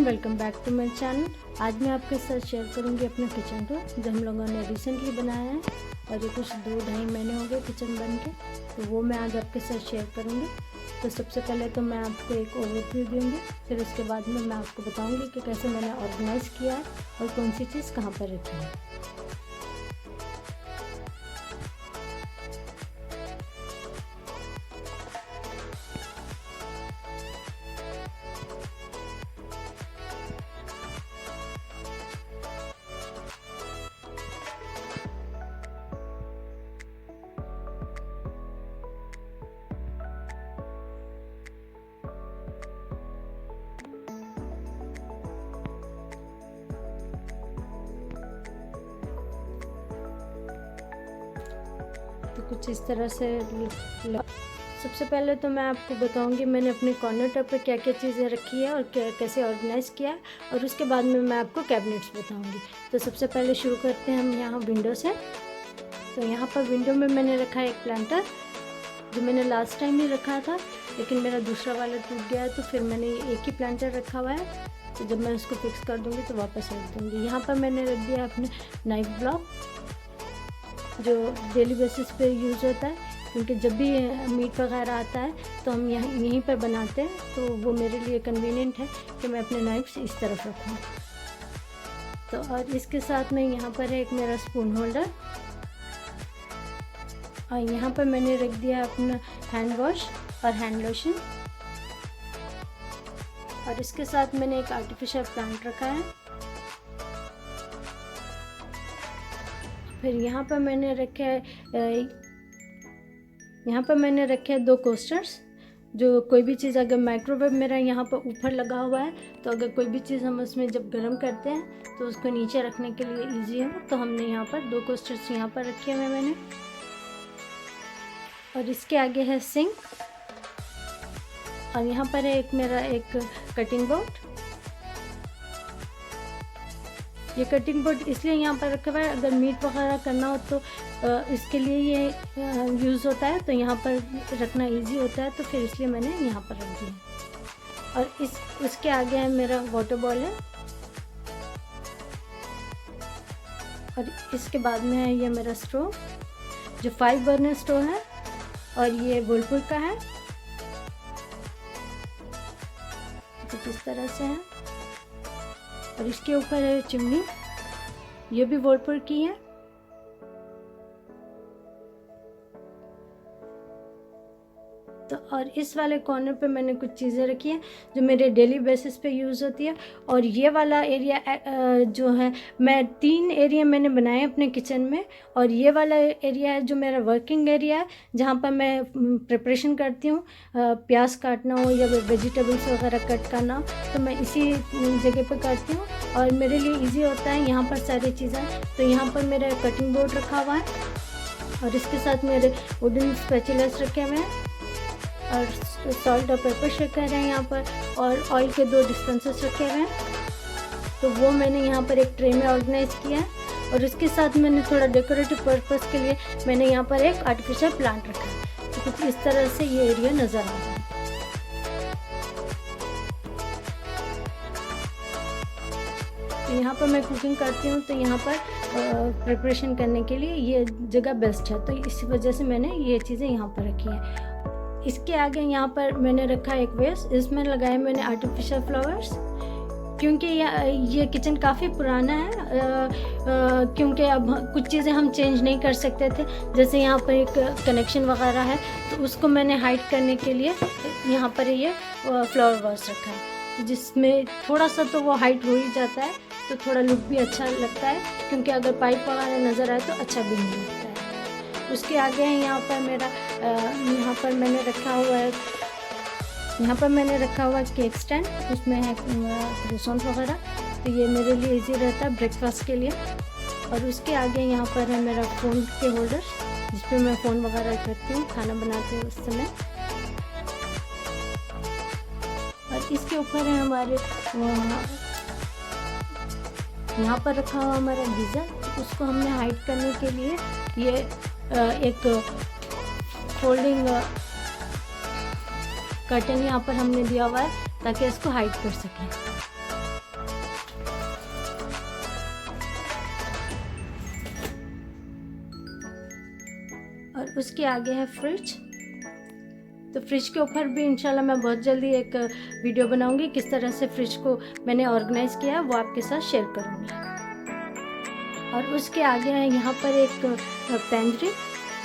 Welcome back to my channel. आज मैं आपके साथ शेयर करूंगी अपना किचन टूर जो हम लोगों ने रिसेंटली बनाया है और ये कुछ 2-2.5 महीने हो गए किचन बन के, तो वो मैं आज आपके साथ शेयर करूंगी। तो सबसे पहले तो मैं आपको एक ओवरव्यू दूंगी, फिर उसके बाद में मैं आपको बताऊंगी कि कैसे मैंने ऑर्गेनाइज़ किया है और कौन सी चीज़ कहाँ पर रखी है। तो कुछ इस तरह से सबसे पहले तो मैं आपको बताऊंगी मैंने अपने कॉर्नर टॉप पे क्या क्या चीज़ें रखी है और कैसे ऑर्गेनाइज़ किया है, और उसके बाद में मैं आपको कैबिनेट्स बताऊंगी। तो सबसे पहले शुरू करते हैं हम यहाँ विंडो से। तो यहाँ पर विंडो में मैंने रखा है एक प्लांटर जो मैंने लास्ट टाइम ही रखा था, लेकिन मेरा दूसरा वाला टूट गया है तो फिर मैंने एक ही प्लांटर रखा हुआ है। तो जब मैं उसको फिक्स कर दूँगी तो वापस रख दूँगी। यहाँ पर मैंने रख दिया अपने नाइफ ब्लॉक जो डेली बेसिस पे यूज़ होता है, क्योंकि जब भी मीट वगैरह आता है तो हम यहीं पर बनाते हैं, तो वो मेरे लिए कन्वीनियंट है कि मैं अपने नाइफ्स इस तरफ रखूँ। तो और इसके साथ में यहाँ पर है एक मेरा स्पून होल्डर, और यहाँ पर मैंने रख दिया अपना हैंड वॉश और हैंड लोशन, और इसके साथ मैंने एक आर्टिफिशियल प्लांट रखा है। फिर यहाँ पर मैंने रखे हैं 2 कोस्टर्स, जो कोई भी चीज़ अगर माइक्रोवेव मेरा यहाँ पर ऊपर लगा हुआ है तो अगर कोई भी चीज़ हम उसमें जब गर्म करते हैं तो उसको नीचे रखने के लिए इजी हो, तो हमने यहाँ पर 2 कोस्टर्स यहाँ पर रखे हुए मैंने। और इसके आगे है सिंक, और यहाँ पर है मेरा एक कटिंग बोर्ड। ये कटिंग बोर्ड इसलिए यहाँ पर रखा हुआ है, अगर मीट वगैरह करना हो तो इसके लिए ये यूज़ होता है, तो यहाँ पर रखना इजी होता है, तो फिर इसलिए मैंने यहाँ पर रख दिया। और उसके आगे है मेरा वाटर बॉयलर, और इसके बाद में है ये मेरा स्टोव जो 5 बर्नर स्टोव है, और ये व्हर्लपूल का है, कुछ इस तरह से है। और इसके ऊपर है चिमनी, ये भी व्हर्लपूल की है। तो और इस वाले कॉर्नर पे मैंने कुछ चीज़ें रखी हैं जो मेरे डेली बेसिस पे यूज़ होती है। और ये वाला एरिया जो है, मैं 3 एरिया मैंने बनाए अपने किचन में, और ये वाला एरिया है जो मेरा वर्किंग एरिया है, जहाँ पर मैं प्रिपरेशन करती हूँ, प्याज काटना हो या वेजिटेबल्स वगैरह कट करना हो, तो मैं इसी जगह पे करती हूँ और मेरे लिए ईजी होता है यहाँ पर सारी चीज़ें। तो यहाँ पर मेरा कटिंग बोर्ड रखा हुआ है, और इसके साथ मेरे वुडन स्पैचुलास रखे हुए हैं, और सॉल्ट और पेपर शेकर हैं यहाँ पर, और ऑयल के 2 डिस्पेंसर्स रखे हुए हैं। तो वो मैंने यहाँ पर एक ट्रे में ऑर्गेनाइज़ किया है, और इसके साथ मैंने थोड़ा डेकोरेटिव पर्पस के लिए मैंने यहाँ पर एक आर्टिफिशियल प्लांट रखा है। तो कुछ इस तरह से ये एरिया नज़र आ रहा है। तो यहाँ पर मैं कुकिंग करती हूँ, तो यहाँ पर प्रिपरेशन करने के लिए ये जगह बेस्ट है, तो इसी वजह से मैंने ये चीज़ें यहाँ पर रखी हैं। इसके आगे यहाँ पर मैंने रखा एक वेस, इसमें लगाए मैंने आर्टिफिशियल फ्लावर्स, क्योंकि ये किचन काफ़ी पुराना है, क्योंकि अब कुछ चीज़ें हम चेंज नहीं कर सकते थे, जैसे यहाँ पर एक कनेक्शन वगैरह है, तो उसको मैंने हाइड करने के लिए यहाँ पर ये फ्लावर वास रखा है, जिसमें थोड़ा सा तो वो हाइट हो ही जाता है, तो थोड़ा लुक भी अच्छा लगता है, क्योंकि अगर पाइप वगैरह नज़र आए तो अच्छा भी नहीं लगता है। उसके आगे है यहाँ पर मेरा यहाँ पर मैंने रखा हुआ केक स्टैंड, उसमें है क्रोसेंट वगैरह, तो ये मेरे लिए इजी रहता है ब्रेकफास्ट के लिए। और उसके आगे यहाँ पर है मेरा फ़ोन के होल्डर, जिस पे मैं फ़ोन वगैरह करती हूँ खाना बनाते हुए उस समय। और इसके ऊपर है हमारे यहाँ पर रखा हुआ हमारा गीज़र, उसको हमने हाइड करने के लिए ये एक फोल्डिंग कर्टन यहाँ पर हमने दिया हुआ है ताकि इसको हाइड कर सकें। और उसके आगे है फ्रिज। तो फ्रिज के ऊपर भी इंशाल्लाह मैं बहुत जल्दी एक वीडियो बनाऊंगी, किस तरह से फ्रिज को मैंने ऑर्गेनाइज किया वो आपके साथ शेयर करूंगी। और उसके आगे है यहाँ पर एक पेंट्री,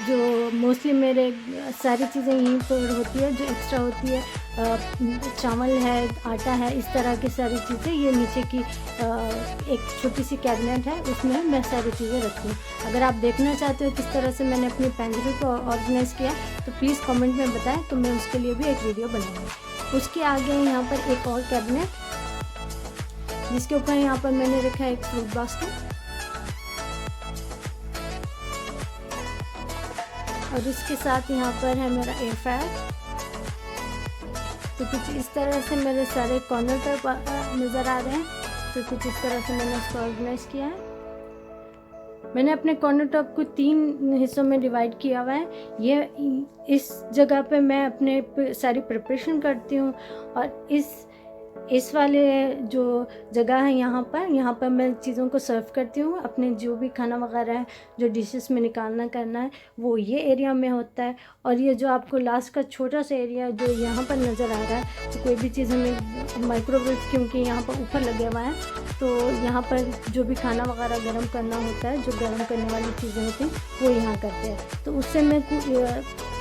जो मोस्टली मेरे सारी चीज़ें यहीं पर होती है, जो एक्स्ट्रा होती है, चावल है, आटा है, इस तरह की सारी चीज़ें। ये नीचे की एक छोटी सी कैबिनेट है, उसमें मैं सारी चीज़ें रखती हूँ। अगर आप देखना चाहते हो किस तरह से मैंने अपनी पेंट्री को ऑर्गेनाइज़ किया तो प्लीज़ कमेंट में बताएं, तो मैं उसके लिए भी एक वीडियो बनाऊँगी। उसके आगे यहाँ पर एक और कैबिनेट, जिसके ऊपर यहाँ पर मैंने रखा है एक फ्रूट बास्केट, और इसके साथ यहाँ पर है मेरा एयर फ्रायर। तो कुछ इस तरह से मेरे सारे कॉर्नर पर नज़र आ रहे हैं। तो कुछ इस तरह से मैंने इसको ऑर्गेनाइज़ किया है। मैंने अपने कॉर्नर टॉप को 3 हिस्सों में डिवाइड किया हुआ है। ये इस जगह पे मैं अपने सारी प्रिपरेशन करती हूँ, और इस वाले जो जगह है यहाँ पर मैं चीज़ों को सर्व करती हूँ। अपने जो भी खाना वगैरह है, जो डिशेस में निकालना करना है, वो ये एरिया में होता है। और ये जो आपको लास्ट का छोटा सा एरिया जो यहाँ पर नज़र आ रहा है, तो कोई भी चीज़ हमें माइक्रोवेव, क्योंकि यहाँ पर ऊपर लगे हुआ है, तो यहाँ पर जो भी खाना वगैरह गर्म करना होता है, जो गर्म करने वाली चीज़ें होती हैं वो यहाँ करते हैं। तो उससे मैं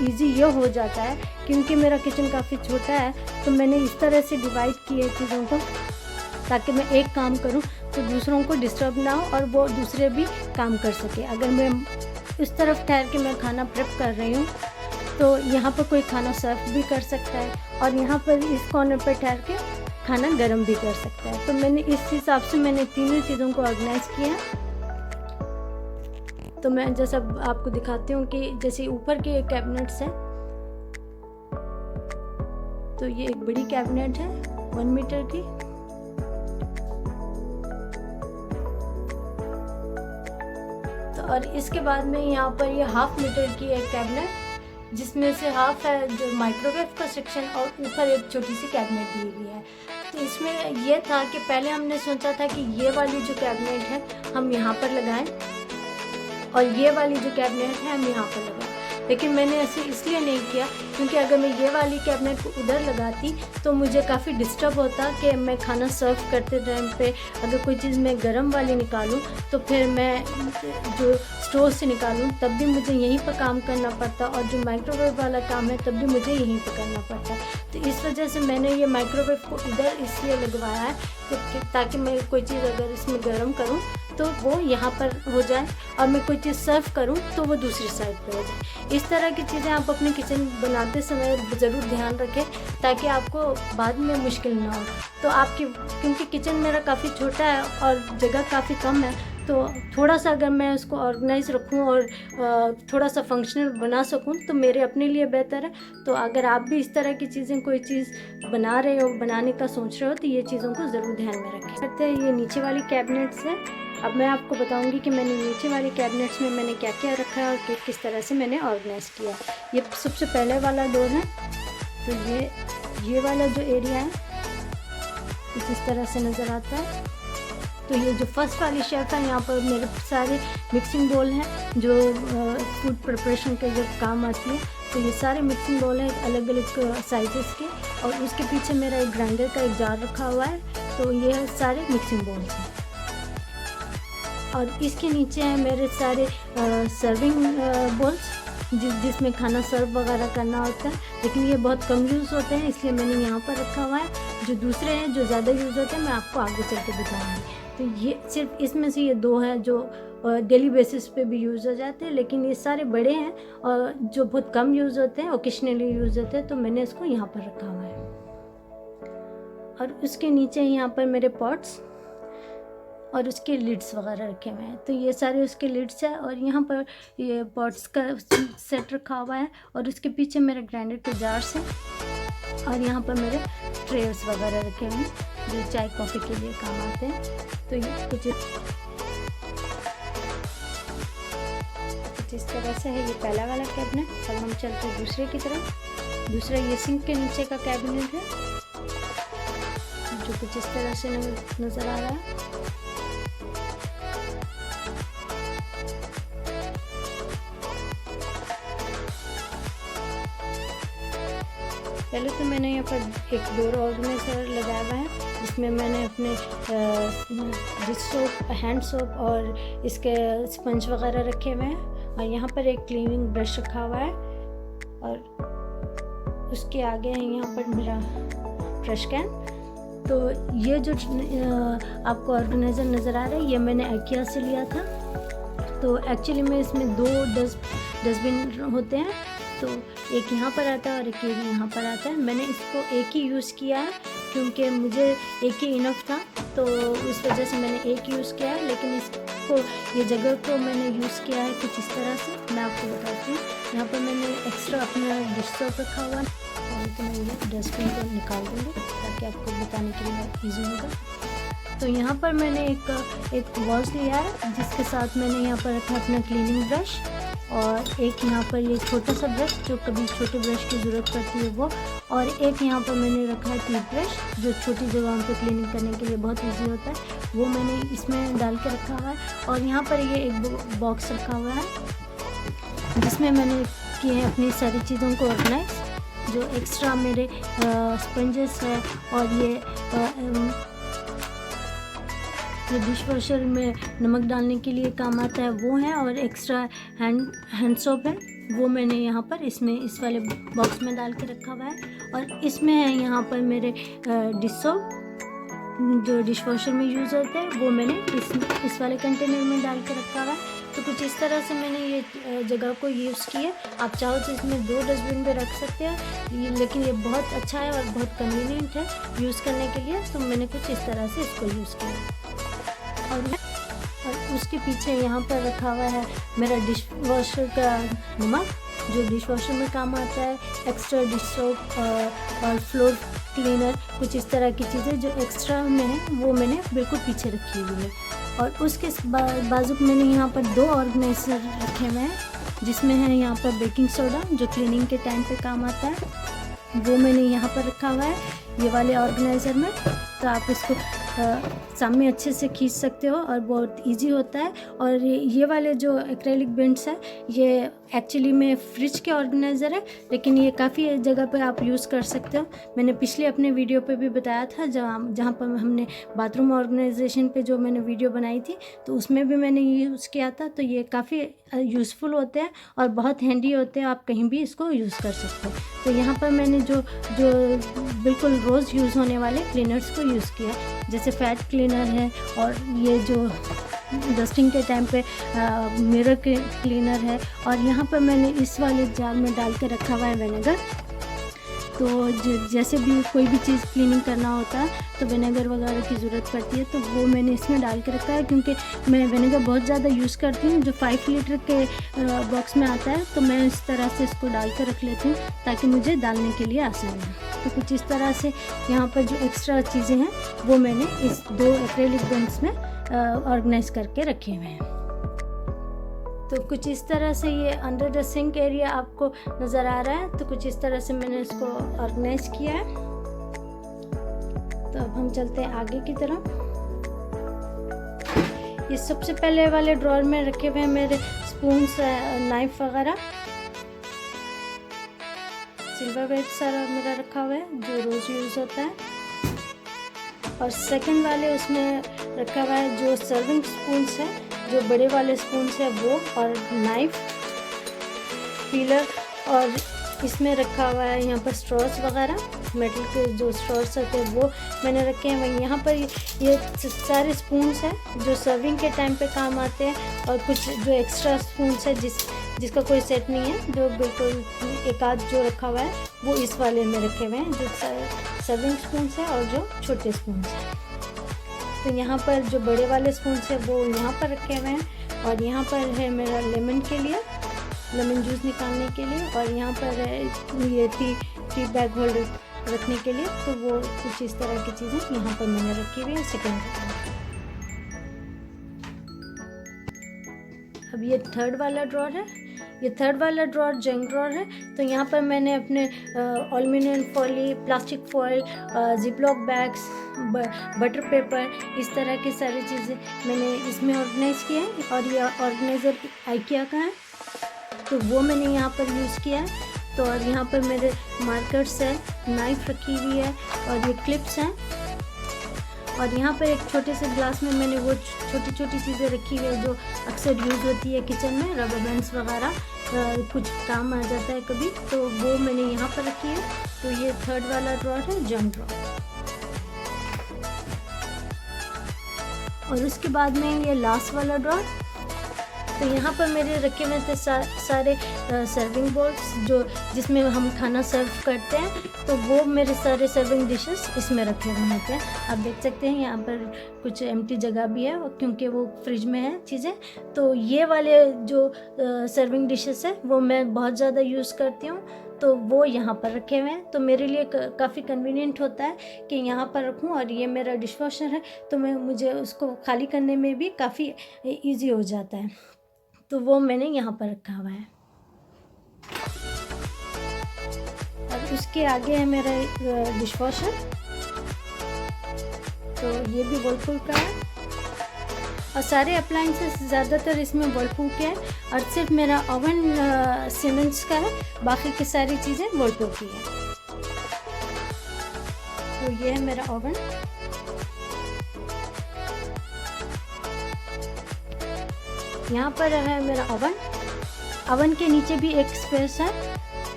ईज़ी ये हो जाता है, क्योंकि मेरा किचन काफ़ी छोटा है, तो मैंने इस तरह से डिवाइड किए चीज़ों को, ताकि मैं एक काम करूं तो दूसरों को डिस्टर्ब ना हो और वो दूसरे भी काम कर सके। अगर मैं इस तरफ ठहर के मैं खाना प्रेप कर रही हूँ, तो यहाँ पर कोई खाना सर्व भी कर सकता है, और यहाँ पर इस कॉर्नर पर ठहर के खाना गर्म भी कर सकता है। तो मैंने इस हिसाब से मैंने तीनों चीज़ों को ऑर्गेनाइज़ किया। तो मैं जैसा आपको दिखाती हूँ कि जैसे ऊपर के कैबिनेट्स हैं, तो ये एक बड़ी कैबिनेट है 1 मीटर की। तो और इसके बाद में यहाँ पर ये 1/2 मीटर की एक कैबिनेट, जिसमें से हाफ है जो माइक्रोवेव का सेक्शन, और ऊपर एक छोटी सी कैबिनेट दी हुई है। तो इसमें यह था कि पहले हमने सोचा था कि ये वाली जो कैबिनेट है हम यहाँ पर लगाएं, और ये वाली जो कैबिनेट है हम यहाँ पर लगाएं। लेकिन मैंने ऐसे इसलिए नहीं किया क्योंकि अगर मैं ये वाली कैबिनेट को उधर लगाती तो मुझे काफ़ी डिस्टर्ब होता कि मैं खाना सर्व करते टाइम पे अगर कोई चीज़ मैं गरम वाली निकालूं तो फिर मैं जो स्टोव से निकालूं तब भी मुझे यहीं पर काम करना पड़ता, और जो माइक्रोवेव वाला काम है तब भी मुझे यहीं पर करना पड़ता। तो इस वजह से मैंने ये माइक्रोवेव को इधर इसलिए लगवाया है ताकि मैं कोई चीज़ अगर इसमें गर्म करूँ तो वो यहाँ पर हो जाए, और मैं कोई चीज़ सर्व करूँ तो वो दूसरी साइड पे हो जाए। इस तरह की चीज़ें आप अपने किचन बनाते समय ज़रूर ध्यान रखें ताकि आपको बाद में मुश्किल ना हो। तो आपकी, क्योंकि किचन मेरा काफ़ी छोटा है और जगह काफ़ी कम है, तो थोड़ा सा अगर मैं उसको ऑर्गेनाइज रखूं और थोड़ा सा फंक्शनल बना सकूं तो मेरे अपने लिए बेहतर है। तो अगर आप भी इस तरह की चीज़ें कोई चीज़ बना रहे हो, बनाने का सोच रहे हो, तो ये चीज़ों को ज़रूर ध्यान में रखें। करते हैं ये नीचे वाली कैबिनेट्स है। अब मैं आपको बताऊंगी कि मैंने नीचे वाली कैबिनेट्स में मैंने क्या क्या रखा है और किस तरह से मैंने ऑर्गेनाइज किया। ये सबसे पहले वाला डोर है, तो ये वाला जो एरिया है कुछ इस तरह से नज़र आता है। तो ये जो फर्स्ट वाली शेल्फ है, यहाँ पर मेरे सारे मिक्सिंग बोल हैं जो फूड प्रिपरेशन के जब काम आती है। तो ये सारे मिक्सिंग बोल हैं अलग अलग साइजेस के, और उसके पीछे मेरा एक ग्राइंडर का एक जार रखा हुआ है। तो ये सारे मिक्सिंग बोल्स हैं, और इसके नीचे हैं मेरे सारे सर्विंग बोल्स जिसमें खाना सर्व वगैरह करना होता है, लेकिन ये बहुत कम यूज़ होते हैं इसलिए मैंने यहाँ पर रखा हुआ है। जो दूसरे हैं जो ज़्यादा यूज़ होते हैं मैं आपको आगे चल के बताऊँगी। तो ये सिर्फ इसमें से ये 2 हैं जो डेली बेसिस पे भी यूज़ हो जाते हैं, लेकिन ये सारे बड़े हैं और जो बहुत कम यूज़ होते हैं, ओकेशनली यूज़ होते हैं, तो मैंने इसको यहाँ पर रखा हुआ है। और उसके नीचे यहाँ पर मेरे पॉट्स और उसके लिड्स वगैरह रखे हुए हैं। तो ये सारे उसके लिड्स हैं, और यहाँ पर ये पॉट्स का सेट रखा हुआ है, और उसके पीछे मेरे ग्राइंडर के जार्स हैं, और यहाँ पर मेरे ट्रेस वगैरह रखे हुए हैं जो चाय कॉफ़ी के लिए काम आते हैं। तो ये कुछ इस तरह से है ये पहला वाला कैबिनेट। अब हम चलते हैं दूसरे की तरफ। दूसरा ये सिंक के नीचे का कैबिनेट है जो कुछ इस तरह से नज़र आ रहा है। पहले तो मैंने यहाँ पर एक डोर ऑर्गेनाइजर लगाया हुआ है जिसमें मैंने अपने डिश सोप, हैंड सोप और इसके स्पंज वगैरह रखे हुए हैं। और यहाँ पर एक क्लीनिंग ब्रश रखा हुआ है और उसके आगे है यहाँ पर मेरा ट्रैश कैन। तो ये जो आपको ऑर्गेनाइज़र नज़र आ रहा है ये मैंने IKEA से लिया था। तो एक्चुअली में इसमें 2 डस्टबिन होते हैं, तो एक यहाँ पर आता है और एक यहाँ पर आता है। मैंने इसको एक ही यूज़ किया है क्योंकि मुझे एक ही इनफ था, तो उस वजह से मैंने एक यूज़ किया है। लेकिन इसको ये जगह को मैंने यूज़ किया है कुछ इस तरह से, मैं आपको बताती हूँ। यहाँ पर मैंने एक्स्ट्रा अपना डिश सोप रखा हुआ है और तो मैं ये डस्टबिन को निकाल दूँगी ताकि आपको बताने के लिए ईजी होगा। तो यहाँ पर मैंने एक वॉश लिया है जिसके साथ मैंने यहाँ पर रखा अपना क्लीनिंग ब्रश और एक यहाँ पर ये छोटा सा ब्रश जो कभी छोटे ब्रश की ज़रूरत पड़ती है वो, और एक यहाँ पर मैंने रखा है टूथ ब्रश जो छोटी जगहों पे क्लीनिंग करने के लिए बहुत इजी होता है, वो मैंने इसमें डाल के रखा हुआ है। और यहाँ पर ये एक बॉक्स रखा हुआ है जिसमें मैंने किए हैं अपनी सारी चीज़ों को ऑर्गेनाइज, जो एक्स्ट्रा मेरे स्पंजेस है और ये डिश वॉशर में नमक डालने के लिए काम आता है वो है, और एक्स्ट्रा हैंड सोप है वो मैंने यहाँ पर इसमें इस वाले बॉक्स में डाल के रखा हुआ है। और इसमें है यहाँ पर मेरे डिश सोप जो डिश वॉशर में यूज़ होते हैं वो मैंने इस वाले कंटेनर में डाल के रखा हुआ है। तो कुछ इस तरह से मैंने ये जगह को यूज़ किया। आप चाहो तो इसमें 2 डस्टबिन भी रख सकते हैं, लेकिन ये बहुत अच्छा है और बहुत कन्वीनियंट है यूज़ करने के लिए, तो मैंने कुछ इस तरह से इसको यूज़ किया। और उसके पीछे यहाँ पर रखा हुआ है मेरा डिश वॉशर का नमक जो डिश वॉशर में काम आता है, एक्स्ट्रा डिश सोप और फ्लोर क्लीनर, कुछ इस तरह की चीज़ें जो एक्स्ट्रा में है वो मैंने बिल्कुल पीछे रखी हुई है। और उसके बाजू मैंने यहाँ पर 2 ऑर्गेनाइजर रखे हुए हैं जिसमें है यहाँ पर बेकिंग सोडा जो क्लीनिंग के टाइम पे काम आता है, वो मैंने यहाँ पर रखा हुआ है ये वाले ऑर्गेनाइज़र में। तो आप इसको सामने अच्छे से खींच सकते हो और बहुत इजी होता है। और ये वाले जो एक्रेलिक बिन्स है ये एक्चुअली में फ्रिज के ऑर्गेनाइज़र है, लेकिन ये काफ़ी जगह पे आप यूज़ कर सकते हो। मैंने पिछले अपने वीडियो पे भी बताया था जहाँ पर हमने बाथरूम ऑर्गेनाइजेशन पे जो मैंने वीडियो बनाई थी तो उसमें भी मैंने यूज़ किया था। तो ये काफ़ी यूज़फुल होते हैं और बहुत हैंडी होते हैं, आप कहीं भी इसको यूज़ कर सकते हो। तो यहाँ पर मैंने जो बिल्कुल रोज़ यूज़ होने वाले क्लीनर्स को यूज़ किया, जैसे फैट क्लीनर है और ये जो डस्टिंग के टाइम पे मिरर क्लीनर है। और यहाँ पर मैंने इस वाले जार में डाल के रखा हुआ है विनेगर। तो जैसे भी कोई भी चीज़ क्लीनिंग करना होता है तो विनेगर वगैरह की ज़रूरत पड़ती है, तो वो मैंने इसमें डाल के रखा है क्योंकि मैं विनेगर बहुत ज़्यादा यूज़ करती हूँ जो 5 लीटर के बॉक्स में आता है। तो मैं इस तरह से इसको डाल के रख लेती हूँ ताकि मुझे डालने के लिए आसान हो। तो कुछ इस तरह से यहाँ पर जो एक्स्ट्रा चीज़ें हैं वो मैंने इस 2 एक्रेलिक बिन्स में ऑर्गेनाइज करके रखे हुए हैं। तो कुछ इस तरह से ये अंडर द सिंक एरिया आपको नज़र आ रहा है। तो कुछ इस तरह से मैंने इसको ऑर्गेनाइज किया है। तो अब हम चलते हैं आगे की तरफ। ये सबसे पहले वाले ड्रॉअर में रखे हुए हैं मेरे स्पून्स, नाइफ वगैरह, सिल्वरवेयर सारा मेरा रखा हुआ है जो रोज़ यूज़ होता है। और सेकंड वाले उसमें रखा हुआ है जो सर्विंग स्पून्स है, जो बड़े वाले स्पून्स है वो, और नाइफ, पीलर, और इसमें रखा हुआ है यहाँ पर स्ट्रॉस वगैरह, मेटल के जो स्ट्रॉस होते हैं वो मैंने रखे हैं वहीं। यहाँ पर ये सारे स्पून्स हैं जो सर्विंग के टाइम पे काम आते हैं, और कुछ जो एक्स्ट्रा स्पून्स है जिसका कोई सेट नहीं है, जो बिल्कुल एक आध जो रखा हुआ है वो इस वाले में रखे हुए हैं, जो सर्विंग स्पून्स है और जो छोटे स्पून्स हैं। तो यहाँ पर जो बड़े वाले स्पून्स है वो यहाँ पर रखे हुए हैं, और यहाँ पर है मेरा लेमन के लिए, लेमन जूस निकालने के लिए, और यहाँ पर है ये टी बैग होल्डर रखने के लिए। तो वो कुछ इस तरह की चीज़ें यहाँ पर मैंने रखी हुई है सेकेंड। अब ये थर्ड वाला ड्रॉअर है, ये थर्ड वाला ड्रॉअर जंक ड्रॉअर है। तो यहाँ पर मैंने अपने aluminium foil, plastic foil, ziplock bags, butter paper, इस तरह की सारी चीज़ें मैंने इसमें ऑर्गेनाइज़ किया है। और ये ऑर्गेनाइज़र IKEA का है तो वो मैंने यहाँ पर यूज़ किया है। तो तो और यहाँ पर मेरे मार्कर्स है, नाइफ रखी हुई है और ये क्लिप्स हैं। और यहाँ पर एक छोटे से ग्लास में मैंने वो छोटी छोटी चीज़ें रखी हुई है जो अक्सर यूज़ होती है किचन में, रबर बैंड्स वगैरह, कुछ काम आ जाता है कभी, तो वो मैंने यहाँ पर रखी है। तो ये थर्ड वाला ड्रॉर है, जंक ड्रॉर। और उसके बाद में ये लास्ट वाला ड्रॉर, तो यहाँ पर मेरे रखे हुए थे सारे सर्विंग बोल्स जो जिसमें हम खाना सर्व करते हैं, तो वो मेरे सारे सर्विंग डिशेस इसमें रखे हुए होते हैं। आप देख सकते हैं यहाँ पर कुछ एम्प्टी जगह भी है क्योंकि वो फ्रिज में है चीज़ें। तो ये वाले जो सर्विंग डिशेस है वो मैं बहुत ज़्यादा यूज़ करती हूँ, तो वो यहाँ पर रखे हुए हैं। तो मेरे लिए काफ़ी कन्वीनियंट होता है कि यहाँ पर रखूँ। और ये मेरा डिश वॉशर है, तो मुझे उसको खाली करने में भी काफ़ी ईजी हो जाता है, तो वो मैंने यहाँ पर रखा हुआ है। और उसके आगे है मेरा डिश वॉशर, तो ये भी वर्लपूल का है। और सारे अप्लाइंसेस ज़्यादातर इसमें वर्लपूल के हैं, और सिर्फ मेरा ओवन सीमेंस का है, बाकी की सारी चीज़ें वर्लपूल की है। तो ये है मेरा ओवन। यहाँ पर है मेरा ओवन। ओवन के नीचे भी एक स्पेस है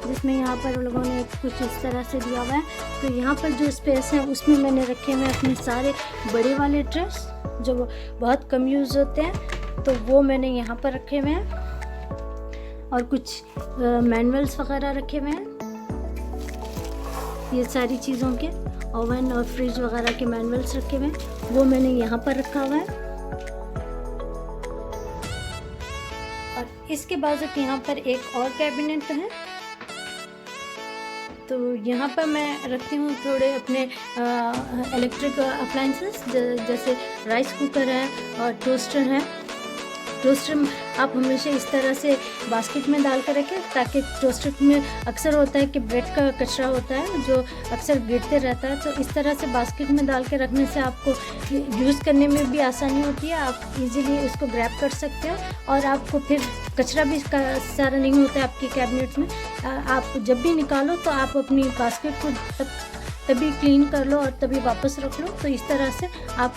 जिसमें यहाँ पर लोगों ने कुछ इस तरह से दिया हुआ है। तो यहाँ पर जो स्पेस है उसमें मैंने रखे हुए अपने सारे बड़े वाले ट्रेस जो बहुत कम यूज़ होते हैं, तो वो मैंने यहाँ पर रखे हुए हैं। और कुछ मैनुअल्स वगैरह रखे हुए हैं, ये सारी चीज़ों के ओवन और फ्रिज वगैरह के मैनुअल्स रखे हुए हैं, वो मैंने यहाँ पर रखा हुआ है। और इसके बाजू यहाँ पर एक और कैबिनेट है, तो यहाँ पर मैं रखती हूँ थोड़े अपने इलेक्ट्रिक अप्लाइंसेस, जैसे राइस कुकर है और टोस्टर है। टोस्टर आप हमेशा इस तरह से बास्केट में डाल कर रखें, ताकि टोस्टर में अक्सर होता है कि ब्रेड का कचरा होता है जो अक्सर गिरते रहता है, तो इस तरह से बास्केट में डाल के रखने से आपको यूज़ करने में भी आसानी होती है। आप इजीली उसको ग्रैब कर सकते हो, और आपको फिर कचरा भी सारा नहीं होता है आपके कैबिनेट में। आप जब भी निकालो तो आप अपनी बास्केट को तभी क्लीन कर लो और तभी वापस रख लो, तो इस तरह से आप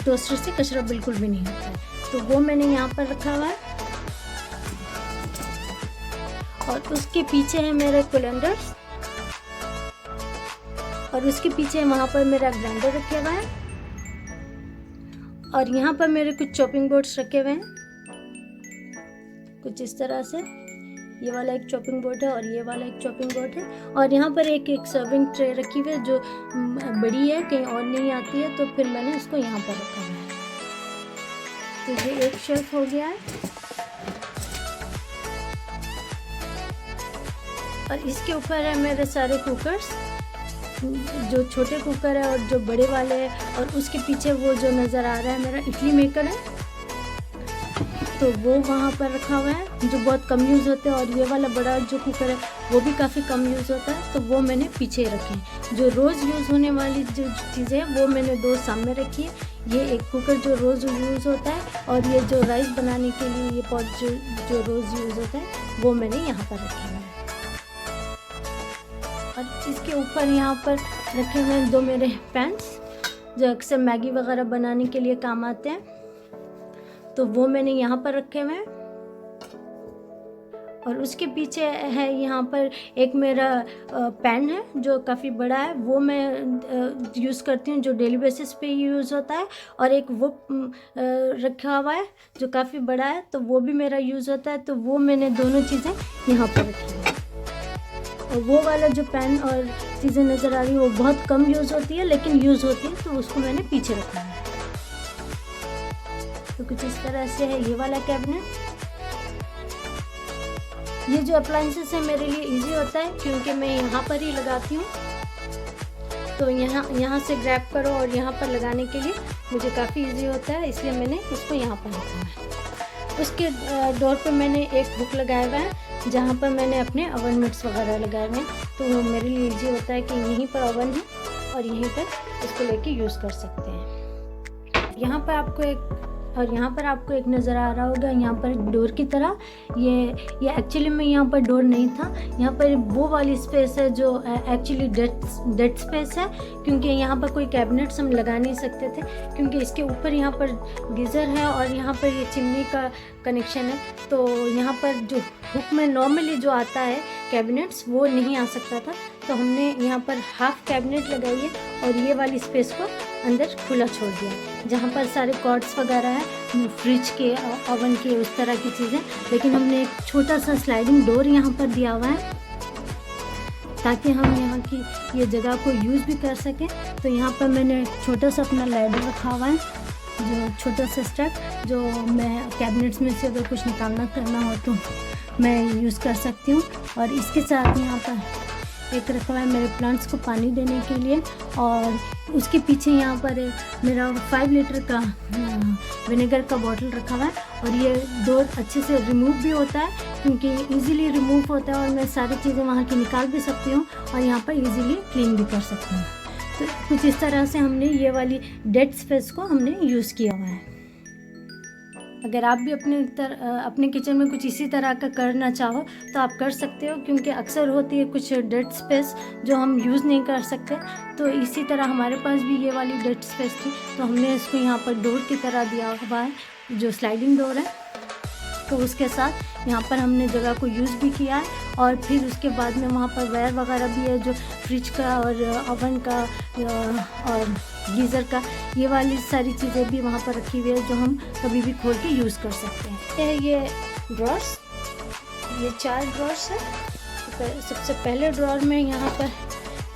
टोस्टर से कचरा बिल्कुल भी नहीं होता है। तो वो मैंने यहाँ पर रखा हुआ है। और उसके पीछे है मेरे कोलेंडर्स, और उसके पीछे वहाँ पर मेरा ग्राइंडर रखा हुआ है। और यहाँ पर मेरे कुछ चॉपिंग बोर्ड्स रखे हुए हैं, कुछ इस तरह से। ये वाला एक चॉपिंग बोर्ड है और ये वाला एक चॉपिंग बोर्ड है। और यहाँ पर एक सर्विंग ट्रे रखी हुई है जो बड़ी है, कहीं और नहीं आती है, तो फिर मैंने उसको यहाँ पर रखा हुआ है। तो ये एक शेल्फ हो गया है। और इसके ऊपर है मेरे सारे कुकर्स, जो छोटे कुकर है और जो बड़े वाले हैं। और उसके पीछे वो जो नज़र आ रहा है मेरा इडली मेकर है, तो वो वहाँ पर रखा हुआ है, जो बहुत कम यूज़ होते हैं। और ये वाला बड़ा जो कुकर है वो भी काफ़ी कम यूज़ होता है, तो वो मैंने पीछे रखे हैं। जो रोज़ यूज़ होने वाली जो चीज़ें हैं वो मैंने दो सामने रखी है। ये एक कुकर जो रोज़ यूज़ होता है, और ये जो राइस बनाने के लिए ये पॉट जो रोज़ यूज़ होता है वो मैंने यहाँ पर रखे हुए हैं। और इसके ऊपर यहाँ पर रखे हुए हैं दो मेरे पैन्स जो अक्सर मैगी वगैरह बनाने के लिए काम आते हैं, तो वो मैंने यहाँ पर रखे हुए हैं। और उसके पीछे है यहाँ पर एक मेरा पैन है जो काफ़ी बड़ा है, वो मैं यूज़ करती हूँ, जो डेली बेसिस पे यूज़ होता है। और एक वो रखा हुआ है जो काफ़ी बड़ा है, तो वो भी मेरा यूज़ होता है, तो वो मैंने दोनों चीज़ें यहाँ पर रखी हैं। और वो वाला जो पैन और चीज़ें नज़र आ रही है वो बहुत कम यूज़ होती है, लेकिन यूज़ होती है, तो उसको मैंने पीछे रखा है। तो कुछ इस तरह से है ये वाला कैबिनेट। ये जो अप्लाइंसेस है मेरे लिए इजी होता है क्योंकि मैं यहाँ पर ही लगाती हूँ, तो यहाँ से ग्रैब करो और यहाँ पर लगाने के लिए मुझे काफ़ी इजी होता है, इसलिए मैंने इसको यहाँ पर रखा है। उसके डोर पे मैंने एक हुक लगाया हुआ है जहाँ पर मैंने अपने ओवन मिट्स वगैरह लगाए हुए हैं, तो वो मेरे लिए इजी होता है कि यहीं पर ओवन है और यहीं पर इसको लेके यूज़ कर सकते हैं। यहाँ पर आपको एक और यहाँ पर आपको एक नज़र आ रहा होगा यहाँ पर डोर की तरह, ये एक्चुअली में यहाँ पर डोर नहीं था, यहाँ पर वो वाली स्पेस है जो एक्चुअली डेड स्पेस है, क्योंकि यहाँ पर कोई कैबिनेट्स हम लगा नहीं सकते थे, क्योंकि इसके ऊपर यहाँ पर गीज़र है और यहाँ पर ये चिमनी का कनेक्शन है। तो यहाँ पर जो हुक में नॉर्मली जो आता है कैबिनेट्स वो नहीं आ सकता था, तो हमने यहाँ पर हाफ कैबिनेट लगाई है और ये वाली स्पेस को अंदर खुला छोड़ दिया, जहाँ पर सारे कॉर्ड्स वगैरह है, फ्रिज के, ओवन के, उस तरह की चीज़ें। लेकिन हमने एक छोटा सा स्लाइडिंग डोर यहाँ पर दिया हुआ है ताकि हम यहाँ की ये जगह को यूज़ भी कर सकें। तो यहाँ पर मैंने छोटा सा अपना लैडर रखा हुआ है, जो छोटा सा स्टेप जो मैं कैबिनेट्स में से अगर कुछ निकालना करना हो तो मैं यूज़ कर सकती हूँ। और इसके साथ यहाँ पर एक रखा हुआ है मेरे प्लांट्स को पानी देने के लिए, और उसके पीछे यहाँ पर मेरा 5 लीटर का विनेगर का बॉटल रखा हुआ है। और ये डोर अच्छे से रिमूव भी होता है, क्योंकि इजीली रिमूव होता है और मैं सारी चीज़ें वहाँ की निकाल भी सकती हूँ और यहाँ पर इजीली क्लीन भी कर सकती हूँ। तो कुछ इस तरह से हमने ये वाली डेड स्पेस को हमने यूज़ किया हुआ है। अगर आप भी अपने किचन में कुछ इसी तरह का करना चाहो तो आप कर सकते हो, क्योंकि अक्सर होती है कुछ डेड स्पेस जो हम यूज़ नहीं कर सकते। तो इसी तरह हमारे पास भी ये वाली डेड स्पेस थी, तो हमने इसको यहाँ पर डोर की तरह दिया हुआ है, जो स्लाइडिंग डोर है। तो उसके साथ यहाँ पर हमने जगह को यूज़ भी किया है। और फिर उसके बाद में वहाँ पर वायर वगैरह भी है, जो फ्रिज का और ओवन का और गीज़र का, ये वाली सारी चीज़ें भी वहाँ पर रखी हुई है, जो हम कभी भी खोल के यूज़ कर सकते हैं। ये ड्रॉर्स, ये 4 ड्रॉर्स है। तो सबसे पहले ड्रॉर में यहाँ पर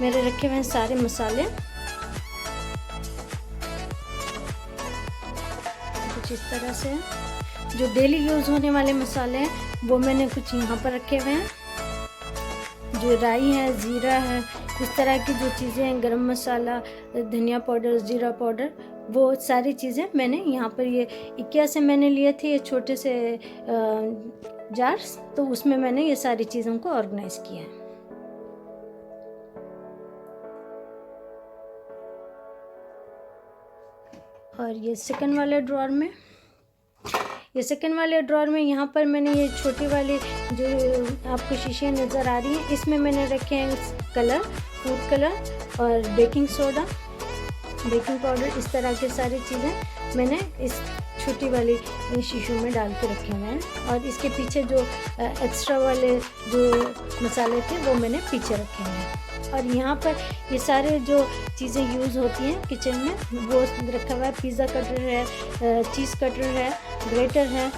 मेरे रखे हुए हैं सारे मसाले, कुछ इस तरह से है। जो डेली यूज़ होने वाले मसाले हैं वो मैंने कुछ यहाँ पर रखे हुए हैं, जो राई है, ज़ीरा है, इस तरह की जो चीज़ें हैं, गरम मसाला, धनिया पाउडर, ज़ीरा पाउडर, वो सारी चीज़ें मैंने यहाँ पर, ये IKEA से मैंने लिए थे ये छोटे से जार्स, तो उसमें मैंने ये सारी चीज़ों को ऑर्गेनाइज़ किया है। और ये सेकंड वाले ड्रॉर में यहाँ पर मैंने ये छोटी वाली जो आपको शीशे नज़र आ रही हैं, इसमें मैंने रखे हैं कलर, फूड कलर और बेकिंग सोडा, बेकिंग पाउडर, इस तरह की सारी चीज़ें मैंने इस छोटी वाली शीशों में डाल के रखे हुए हैं। और इसके पीछे जो एक्स्ट्रा वाले जो मसाले थे वो मैंने पीछे रखे हुए हैं। और यहाँ पर ये सारे जो चीज़ें यूज़ होती हैं किचन में वो रखा हुआ है। पिज़्ज़ा कटर है, चीज़ कटर है, ग्रेटर है,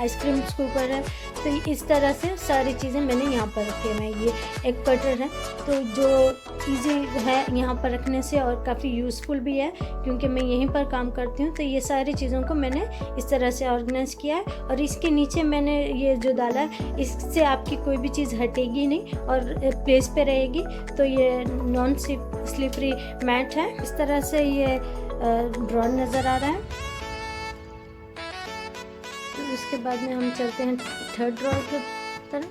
आइसक्रीम स्कूपर है। तो इस तरह से सारी चीज़ें मैंने यहाँ पर रखे हुए हैं। ये एक कटर है, तो जो इजी है यहाँ पर रखने से और काफ़ी यूज़फुल भी है, क्योंकि मैं यहीं पर काम करती हूँ। तो ये सारी चीज़ों को मैंने इस तरह से ऑर्गेनाइज़ किया है। और इसके नीचे मैंने ये जो डाला है, इससे आपकी कोई भी चीज़ हटेगी नहीं और प्लेस पे रहेगी। तो ये नॉन स्लिपरी मैट है। इस तरह से ये ड्रॉर नज़र आ रहा है। उसके बाद में हम चलते हैं थर्ड ड्रॉर की तरफ।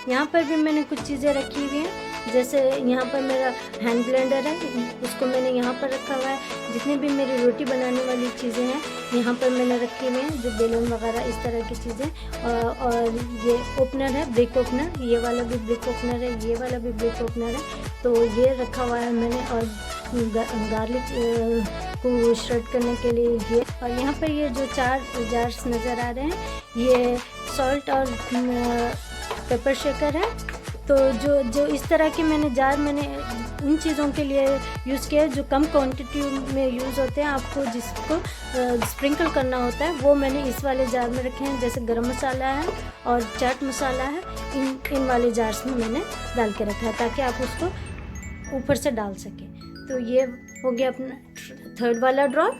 यहाँ पर भी मैंने कुछ चीज़ें रखी हुई हैं, जैसे यहाँ पर मेरा हैंड ब्लेंडर है, उसको मैंने यहाँ पर रखा हुआ है। जितने भी मेरी रोटी बनाने वाली चीज़ें हैं यहाँ पर मैंने रखी हुई हैं, जो बेलन वगैरह इस तरह की चीज़ें। और ये ओपनर है, ब्रेक ओपनर, ये वाला भी ब्रेक ओपनर है, ये वाला भी ब्रेक ओपनर है। तो ये रखा हुआ है मैंने। और गार्लिक को श्रेड करने के लिए ये। और यहाँ पर ये जो 4 जार्स नज़र आ रहे हैं, ये सॉल्ट और पेपर शेकर है। तो जो इस तरह के मैंने जार उन चीज़ों के लिए यूज़ किया जो कम क्वांटिटी में यूज़ होते हैं, आपको जिसको स्प्रिंकल करना होता है, वो मैंने इस वाले जार में रखे हैं। जैसे गरम मसाला है और चाट मसाला है, इन वाले जार्स में मैंने डाल के रखा है ताकि आप उसको ऊपर से डाल सकें। तो ये हो गया अपना थर्ड वाला ड्रॉर।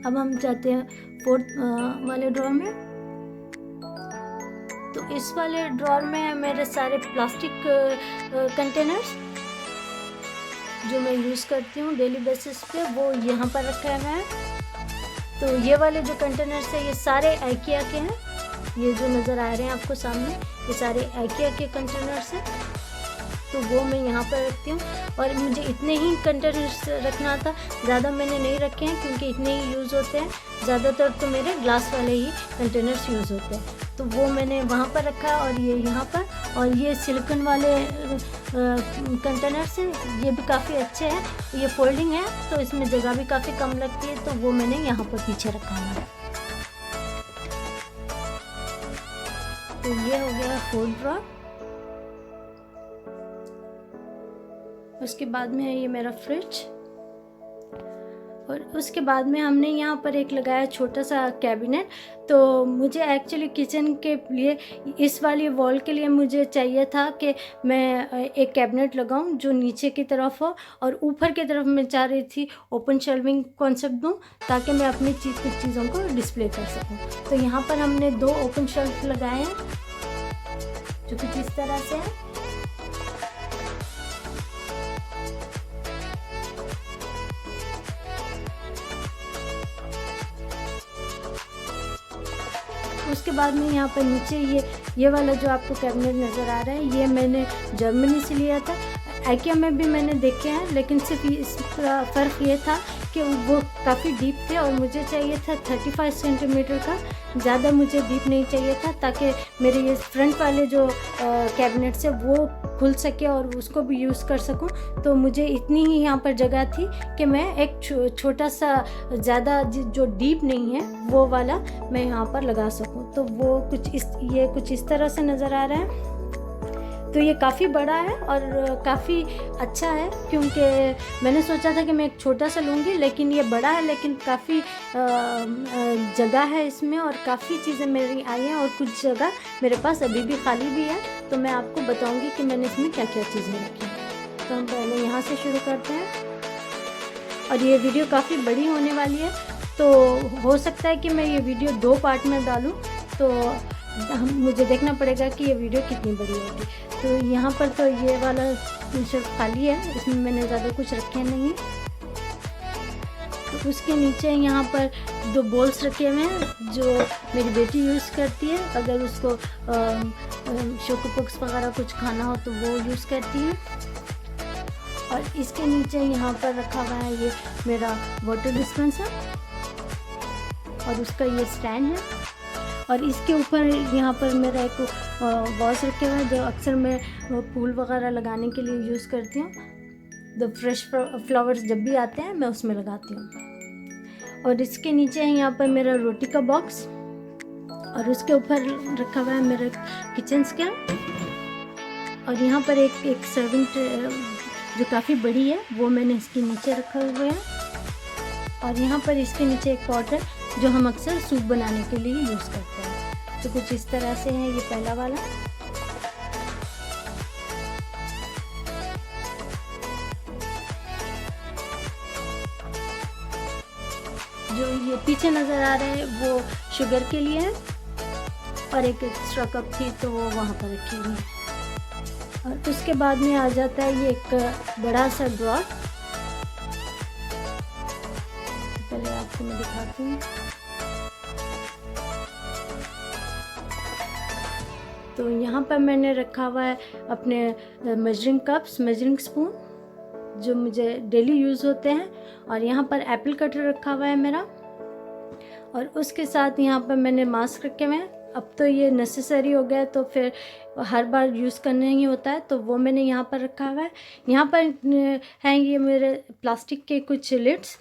अब हम जाते हैं फोर्थ वाले ड्रॉर में। तो इस वाले ड्रॉर में मेरे सारे प्लास्टिक कंटेनर्स जो मैं यूज़ करती हूँ डेली बेसिस पे, वो यहाँ पर रखे हुए हैं। तो ये वाले जो कंटेनर्स हैं ये सारे IKEA के हैं। ये जो नज़र आ रहे हैं आपको सामने, ये सारे IKEA के कंटेनर्स हैं। तो वो मैं यहाँ पर रखती हूँ। और मुझे इतने ही कंटेनर्स रखना था, ज़्यादा मैंने नहीं रखे हैं क्योंकि इतने ही यूज़ होते हैं। ज़्यादातर तो मेरे ग्लास वाले ही कंटेनर्स यूज़ होते हैं, तो वो मैंने वहाँ पर रखा और ये यहाँ पर। और ये सिलिकॉन वाले कंटेनर्स हैं, ये भी काफ़ी अच्छे हैं, ये फोल्डिंग है तो इसमें जगह भी काफ़ी कम लगती है, तो वो मैंने यहाँ पर पीछे रखा है। तो ये हो गया फूड ड्रॉर। उसके बाद में है ये मेरा फ्रिज, और उसके बाद में हमने यहाँ पर एक लगाया छोटा सा कैबिनेट। तो मुझे एक्चुअली किचन के लिए, इस वाली वॉल के लिए मुझे चाहिए था कि मैं एक कैबिनेट लगाऊं जो नीचे की तरफ हो, और ऊपर की तरफ मैं चाह रही थी ओपन शेल्विंग कॉन्सेप्ट दूं ताकि मैं अपनी कुछ चीज़ों को डिस्प्ले कर सकूं। तो यहाँ पर हमने 2 ओपन शेल्फ लगाए हैं जो कुछ इस तरह से है। उसके बाद में यहाँ पर नीचे ये वाला जो आपको कैबिनेट नज़र आ रहा है, ये मैंने जर्मनी से लिया था। आइकिया में भी मैंने देखे हैं, लेकिन सिर्फ इसका फ़र्क ये था कि वो काफ़ी डीप थे और मुझे चाहिए था 35 सेंटीमीटर का, ज़्यादा मुझे डीप नहीं चाहिए था ताकि मेरे ये फ्रंट वाले जो कैबिनेट्स है वो खुल सके और उसको भी यूज़ कर सकूं। तो मुझे इतनी ही यहाँ पर जगह थी कि मैं एक छोटा सा, ज़्यादा जो डीप नहीं है वो वाला मैं यहाँ पर लगा सकूं। तो वो कुछ इस तरह से नज़र आ रहा है। तो ये काफ़ी बड़ा है और काफ़ी अच्छा है, क्योंकि मैंने सोचा था कि मैं एक छोटा सा लूँगी, लेकिन ये बड़ा है, लेकिन काफ़ी जगह है इसमें और काफ़ी चीज़ें मेरी आई हैं, और कुछ जगह मेरे पास अभी भी खाली भी है। तो मैं आपको बताऊँगी कि मैंने इसमें क्या क्या चीज़ें रखी हैं। तो हम पहले यहाँ से शुरू करते हैं, और ये वीडियो काफ़ी बड़ी होने वाली है, तो हो सकता है कि मैं ये वीडियो 2 पार्ट में डालूँ, तो मुझे देखना पड़ेगा कि ये वीडियो कितनी बड़ी होगी। तो यहाँ पर तो ये वाला शेल्फ खाली है, इसमें मैंने ज़्यादा कुछ रखे नहीं। तो उसके नीचे यहाँ पर 2 बॉल्स रखे हुए हैं जो मेरी बेटी यूज़ करती है, अगर उसको शोकोपॉक्स वगैरह कुछ खाना हो तो वो यूज़ करती है। और इसके नीचे यहाँ पर रखा हुआ है ये मेरा वाटर डिस्पेंसर, और उसका ये स्टैंड है। और इसके ऊपर यहाँ पर मेरा एक वॉस रखे हुए हैं जो अक्सर मैं फूल वगैरह लगाने के लिए यूज़ करती हूँ। द फ्रेश फ्लावर्स जब भी आते हैं मैं उसमें लगाती हूँ। और इसके नीचे है यहाँ पर मेरा रोटी का बॉक्स, और उसके ऊपर रखा हुआ है मेरा किचन स्केल। और यहाँ पर एक सर्विंग ट्रे जो काफ़ी बड़ी है वो मैंने इसके नीचे रखा हुआ है। और यहाँ पर इसके नीचे एक पॉट है जो हम अक्सर सूप बनाने के लिए यूज़ करते हैं। तो कुछ इस तरह से है ये पहला वाला। जो ये पीछे नज़र आ रहे हैं वो शुगर के लिए है, और एक एक्स्ट्रा कप थी तो वो वहाँ पर रखी हुई है। और उसके बाद में आ जाता है ये एक बड़ा सा ड्रॉर। पहले आपको मैं दिखाती हूँ। तो यहाँ पर मैंने रखा हुआ है अपने मेजरिंग कप्स, मेजरिंग स्पून जो मुझे डेली यूज़ होते हैं, और यहाँ पर एप्पल कटर रखा हुआ है मेरा। और उसके साथ यहाँ पर मैंने मास्क रखे हुए हैं। अब तो ये नेसेसरी हो गया तो फिर हर बार यूज़ करना ही होता है, तो वो मैंने यहाँ पर रखा हुआ है। यहाँ पर हैं ये मेरे प्लास्टिक के कुछ लिड्स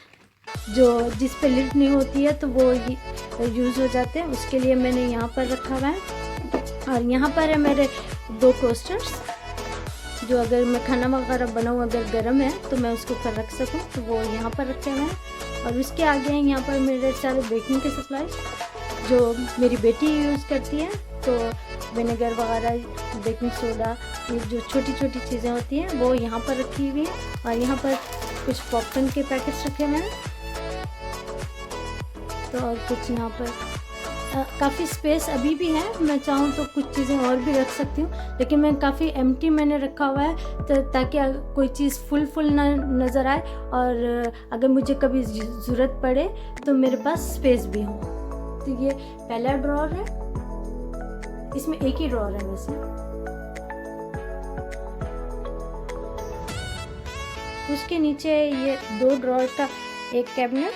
जो जिस पे लिड नहीं होती है तो वो यूज़ हो जाते हैं, उसके लिए मैंने यहाँ पर रखा हुआ है। और यहाँ पर है मेरे 2 कोस्टर्स जो अगर मैं खाना वगैरह बनाऊँ अगर गर्म है तो मैं उसके ऊपर रख सकूँ, तो वो यहाँ पर रखे हुए हैं। और उसके आगे हैं यहाँ पर मेरे सारे बेकिंग के सप्लाई जो मेरी बेटी यूज़ करती है, तो विनेगर वगैरह, बेकिंग सोडा, ये जो छोटी छोटी चीज़ें होती हैं वो यहाँ पर रखी हुई हैं। और यहाँ पर कुछ पॉपकॉर्न के पैकेट्स रखे हुए हैं। तो और कुछ यहाँ पर काफ़ी स्पेस अभी भी है, मैं चाहूँ तो कुछ चीज़ें और भी रख सकती हूँ, लेकिन मैं काफ़ी एम्प्टी मैंने रखा हुआ है तो ताकि कोई चीज़ फुल ना नज़र आए, और अगर मुझे कभी ज़रूरत पड़े तो मेरे पास स्पेस भी हो। तो ये पहला ड्रॉर है, इसमें एक ही ड्रॉर है वैसे। उसके नीचे ये 2 ड्रॉर का एक कैबिनेट।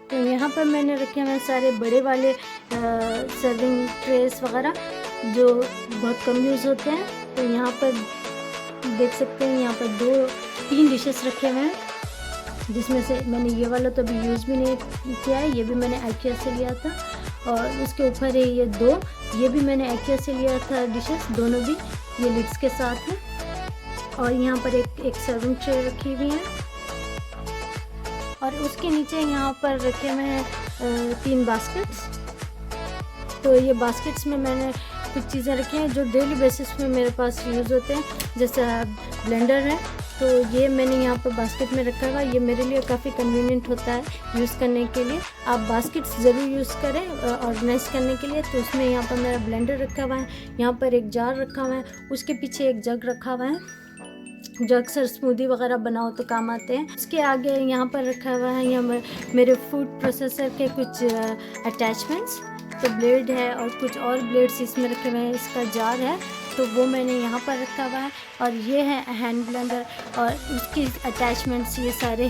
तो यहाँ पर मैंने रखे हुए सारे बड़े वाले सर्विंग ट्रेस वगैरह जो बहुत कम यूज़ होते हैं। तो यहाँ पर देख सकते हैं, यहाँ पर 2-3 डिशेस रखे हुए हैं, जिसमें से मैंने ये वाला तो अभी यूज़ भी नहीं किया है, ये भी मैंने IKEA से लिया था। और उसके ऊपर है ये 2, ये भी मैंने IKEA से लिया था डिशेस, दोनों भी ये लिड्स के साथ हैं। और यहाँ पर एक सर्विंग ट्रे रखी हुई है, और उसके नीचे यहाँ पर रखे हुए हैं 3 बास्केट्स। तो ये बास्केट्स में मैंने कुछ चीज़ें रखी हैं जो डेली बेसिस पे मेरे पास यूज़ होते हैं, जैसे ब्लेंडर है, तो ये मैंने यहाँ पर बास्केट में रखा हुआ। ये मेरे लिए काफ़ी कन्वीनियंट होता है यूज़ करने के लिए। आप बास्केट्स ज़रूर यूज़ करें ऑर्गेनाइज करने के लिए। तो उसमें यहाँ पर मेरा ब्लेंडर रखा हुआ है, यहाँ पर एक जार रखा हुआ है, उसके पीछे एक जग रखा हुआ है जो अक्सर स्मूदी वगैरह बनाओ तो काम आते हैं। उसके आगे यहाँ पर रखा हुआ है यहाँ मेरे फूड प्रोसेसर के कुछ अटैचमेंट्स, तो ब्लेड है और कुछ और ब्लेड्स इसमें रखे हुए हैं। इसका जार है तो वो मैंने यहाँ पर रखा हुआ है। और ये है हैंड ब्लेंडर और उसकी अटैचमेंट्स, ये सारे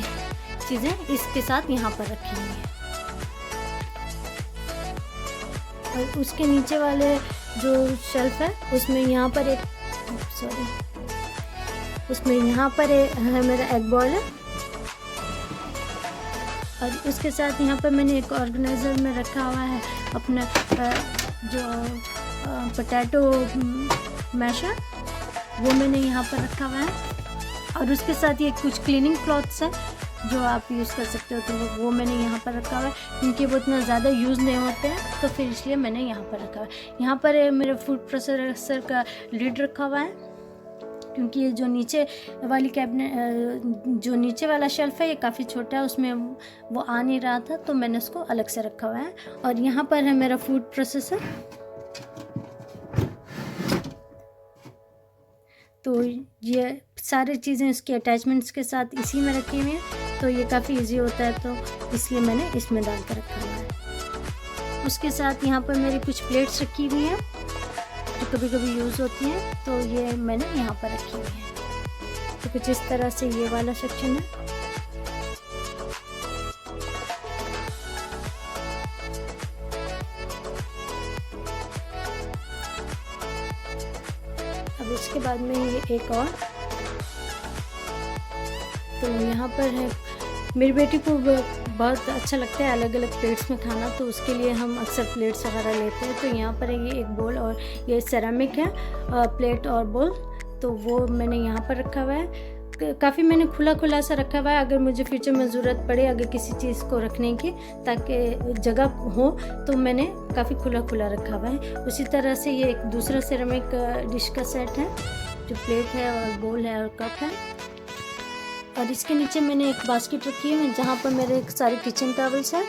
चीज़ें इसके साथ यहाँ पर रखी हुई हैं। और उसके नीचे वाले जो शेल्फ है उसमें यहाँ पर उसमें यहाँ पर है मेरा एग बॉयलर। और उसके साथ यहाँ पर मैंने एक ऑर्गेनाइज़र में रखा हुआ है अपना जो पोटैटो मैशर, वो मैंने यहाँ पर रखा हुआ है। और उसके साथ ये कुछ क्लीनिंग क्लॉथ्स है जो आप यूज़ कर सकते हो, तो वो मैंने यहाँ पर रखा हुआ है, क्योंकि वो इतना ज़्यादा यूज़ नहीं होते हैं, तो फिर इसलिए मैंने यहाँ पर रखा हुआ है। यहाँ पर मेरे फूड प्रोसेसर का लिड रखा हुआ है, क्योंकि ये जो नीचे वाली कैबिनेट जो नीचे वाला शेल्फ है ये काफ़ी छोटा है, उसमें वो आ नहीं रहा था, तो मैंने उसको अलग से रखा हुआ है। और यहाँ पर है मेरा फूड प्रोसेसर। तो ये सारी चीज़ें इसके अटैचमेंट्स के साथ इसी में रखी हुई हैं, तो ये काफ़ी इजी होता है, तो इसलिए मैंने इसमें डाल कर रखा हुआ है। उसके साथ यहाँ पर मेरी कुछ प्लेट्स रखी हुई हैं जो कभी कभी यूज़ होती हैं, तो ये मैंने यहाँ पर रखी हुई है। तो कुछ इस तरह से ये वाला सेक्शन है। अब उसके बाद में ये एक और, तो यहाँ पर है मेरी बेटी को बहुत अच्छा लगता है अलग अलग प्लेट्स में खाना, तो उसके लिए हम अक्सर प्लेट्स वगैरह लेते हैं। तो यहाँ पर है ये एक बोल और ये सेरामिक है प्लेट और बोल, तो वो मैंने यहाँ पर रखा हुआ है। काफ़ी मैंने खुला सा रखा हुआ है, अगर मुझे फ्यूचर में ज़रूरत पड़े अगर किसी चीज़ को रखने की, ताकि जगह हो, तो मैंने काफ़ी खुला रखा हुआ है। उसी तरह से ये एक दूसरा सेरामिक डिश का सेट है जो प्लेट है और बोल है और कप है। और इसके नीचे मैंने एक बास्केट रखी है जहाँ पर मेरे सारे किचन टॉवल्स हैं।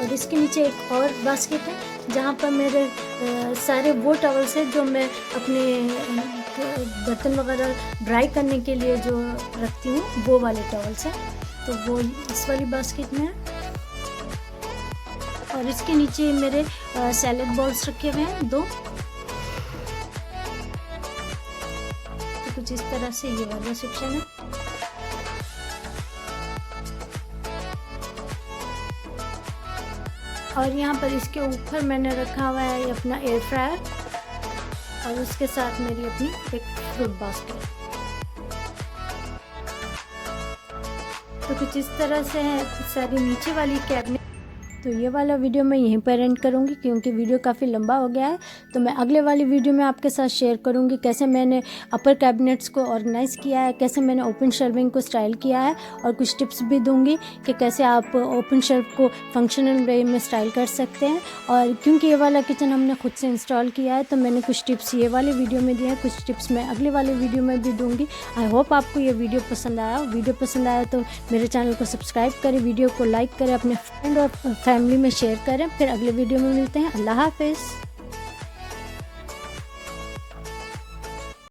और इसके नीचे एक और बास्केट है जहाँ पर मेरे सारे वो टॉवल्स हैं जो मैं अपने बर्तन वगैरह ड्राई करने के लिए जो रखती हूँ, वो वाले टॉवल्स हैं, तो वो इस वाली बास्केट में है। और इसके नीचे मेरे सैलेड बॉल्स रखे हुए हैं 2, कुछ इस तरह से ये वाला सेक्शन है। और यहाँ पर इसके ऊपर मैंने रखा हुआ है अपना एयर फ्रायर और उसके साथ मेरी अपनी एक फ्रूट बास्केट। तो कुछ इस तरह से है सारी नीचे वाली कैबिनेट। तो ये वाला वीडियो मैं यहीं पर एंड करूँगी क्योंकि वीडियो काफ़ी लंबा हो गया है। तो मैं अगले वाली वीडियो में आपके साथ शेयर करूँगी कैसे मैंने अपर कैबिनेट्स को ऑर्गेनाइज़ किया है, कैसे मैंने ओपन शेल्विंग को स्टाइल किया है, और कुछ टिप्स भी दूँगी कि कैसे आप ओपन शेल्फ को फंक्शनल वे में स्टाइल कर सकते हैं। और क्योंकि ये वाला किचन हमने खुद से इंस्टॉल किया है, तो मैंने कुछ टिप्स ये वाली वीडियो में दिए हैं, कुछ टिप्स मैं अगले वाले वीडियो में भी दूँगी। आई होप आपको ये वीडियो पसंद आया। वीडियो पसंद आया तो मेरे चैनल को सब्सक्राइब करें, वीडियो को लाइक करें, अपने फ्रेंड और फैमिली में शेयर करें। फिर अगले वीडियो में मिलते हैं। अल्लाह हाफिज़।